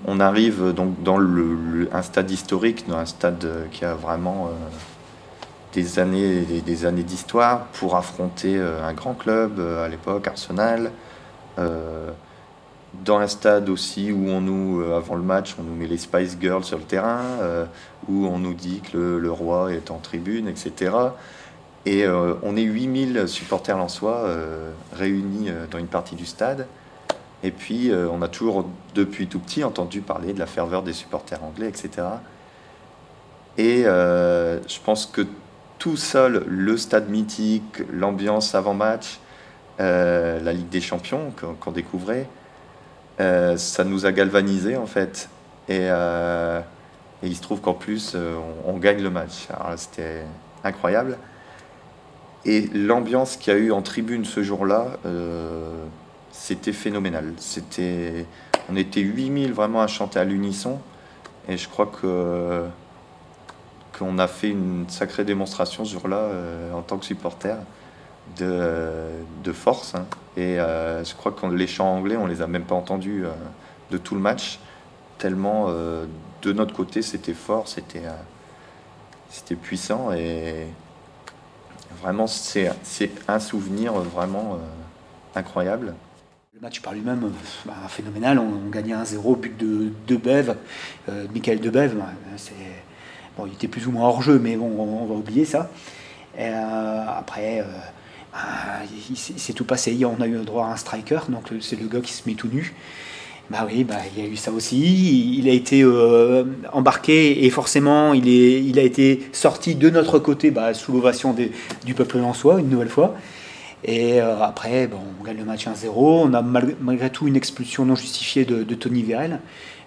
On arrive donc dans un stade historique, dans un stade qui a vraiment des années et des années d'histoire pour affronter un grand club à l'époque, Arsenal. Dans un stade aussi où avant le match, on nous met les Spice Girls sur le terrain, où on nous dit que le roi est en tribune, etc. Et on est 8000 supporters lensois réunis dans une partie du stade. Et puis, on a toujours, depuis tout petit, entendu parler de la ferveur des supporters anglais, etc. Et je pense que tout seul, le stade mythique, l'ambiance avant-match, la Ligue des Champions qu'on découvrait, ça nous a galvanisés, en fait. Et il se trouve qu'en plus, on gagne le match. Alors, c'était incroyable. Et l'ambiance qu'il y a eu en tribune ce jour-là, c'était phénoménal. On était 8000 vraiment à chanter à l'unisson. Et je crois qu'on a fait une sacrée démonstration ce jour-là en tant que supporter de force. Hein. Et je crois que les chants anglais, on les a même pas entendus de tout le match. Tellement de notre côté, c'était fort, c'était puissant. Et vraiment, c'est un souvenir vraiment incroyable. Le match par lui-même, phénoménal. On gagnait 1-0, but de Bev, de Michael de Bev. Bon, il était plus ou moins hors jeu, mais bon, on va oublier ça. Et, après, il s'est tout passé. On a eu droit à un striker, donc c'est le gars qui se met tout nu. Bah oui, il y a eu ça aussi. Il a été embarqué et forcément, il a été sorti de notre côté sous l'ovation du peuple lensois, une nouvelle fois. Et après, on gagne le match 1-0. On a malgré tout une expulsion non justifiée de Tony Vérel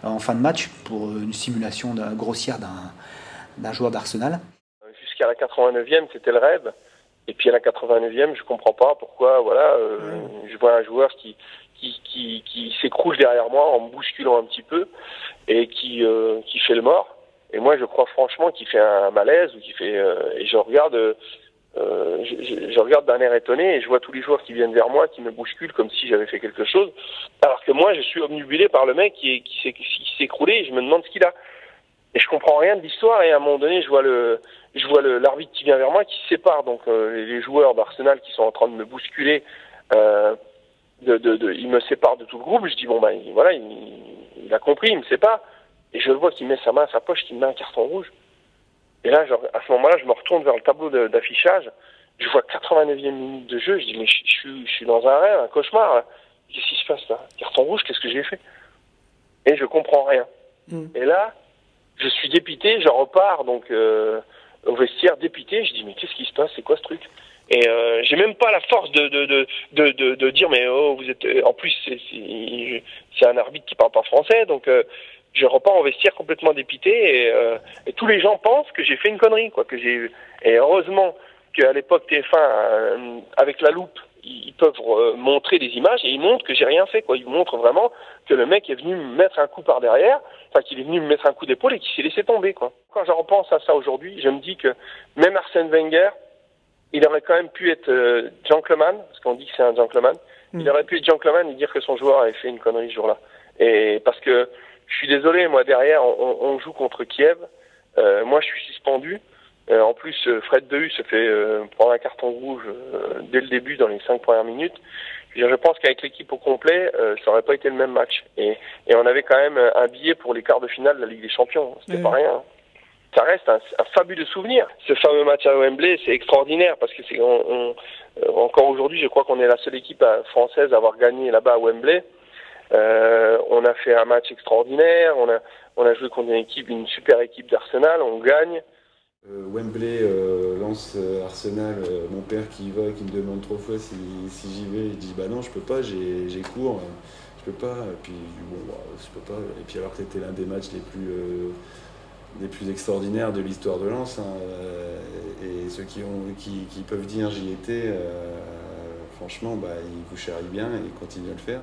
en fin de match pour une simulation grossière d'un joueur d'Arsenal. Jusqu'à la 89e, c'était le rêve. Et puis à la 89e, je comprends pas pourquoi. Je vois un joueur qui s'écroule derrière moi en me bousculant un petit peu et qui fait le mort. Et moi, je crois franchement qu'il fait un malaise ou qu'il fait. Et je regarde. Je regarde d'un air étonné et je vois tous les joueurs qui viennent vers moi, qui me bousculent comme si j'avais fait quelque chose. Alors que moi, je suis obnubilé par le mec qui s'est écroulé et je me demande ce qu'il a. Et je comprends rien de l'histoire et à un moment donné, je vois l'arbitre qui vient vers moi qui se sépare. Donc les joueurs d'Arsenal qui sont en train de me bousculer, il me sépare de tout le groupe. Je dis voilà, il a compris, il me sépare. Et je le vois qu'il met sa main à sa poche, qu'il me met un carton rouge. Et là, à ce moment-là, je me retourne vers le tableau d'affichage. Je vois 89e minute de jeu. Je dis, mais je suis dans un rêve, un cauchemar. Là. Qu'est-ce qui se passe là? Carton rouge, qu'est-ce que j'ai fait? Et je comprends rien. Et là, je suis dépité. Je repars donc au vestiaire dépité. Je dis, mais qu'est-ce qui se passe? C'est quoi ce truc? Et j'ai même pas la force de dire, mais oh, vous êtes. En plus, c'est un arbitre qui parle pas français, donc. Je repars en vestiaire complètement dépité et tous les gens pensent que j'ai fait une connerie, quoi. Et heureusement qu'à l'époque TF1, avec la loupe, ils peuvent montrer des images et ils montrent que j'ai rien fait, quoi. Ils montrent vraiment que le mec est venu me mettre un coup par derrière, qu'il est venu me mettre un coup d'épaule et qu'il s'est laissé tomber, quoi. Quand je repense à ça aujourd'hui, je me dis que même Arsène Wenger, il aurait quand même pu être gentleman, parce qu'on dit que c'est un gentleman. Il aurait pu être gentleman et dire que son joueur avait fait une connerie ce jour-là. Et parce que je suis désolé, moi derrière, on joue contre Kiev. Moi, je suis suspendu. En plus, Fred Dehu se fait prendre un carton rouge dès le début, dans les 5 premières minutes. Je pense qu'avec l'équipe au complet, ça aurait pas été le même match. Et on avait quand même un billet pour les quarts de finale de la Ligue des Champions. C'était pas rien. Hein. Ça reste un fabuleux souvenir. Ce fameux match à Wembley, c'est extraordinaire parce que encore aujourd'hui, je crois qu'on est la seule équipe française à avoir gagné là-bas à Wembley. On a fait un match extraordinaire, on a joué contre une super équipe d'Arsenal, on gagne. Wembley lance Arsenal, mon père qui y va, qui me demande 3 fois si j'y vais, je dis bah non je peux pas, j'ai cours, je peux pas, et puis je peux pas, et puis alors que c'était l'un des matchs les plus extraordinaires de l'histoire de Lens, hein, et ceux qui peuvent dire j'y étais, franchement ils vous charrient bien et ils continuent à le faire.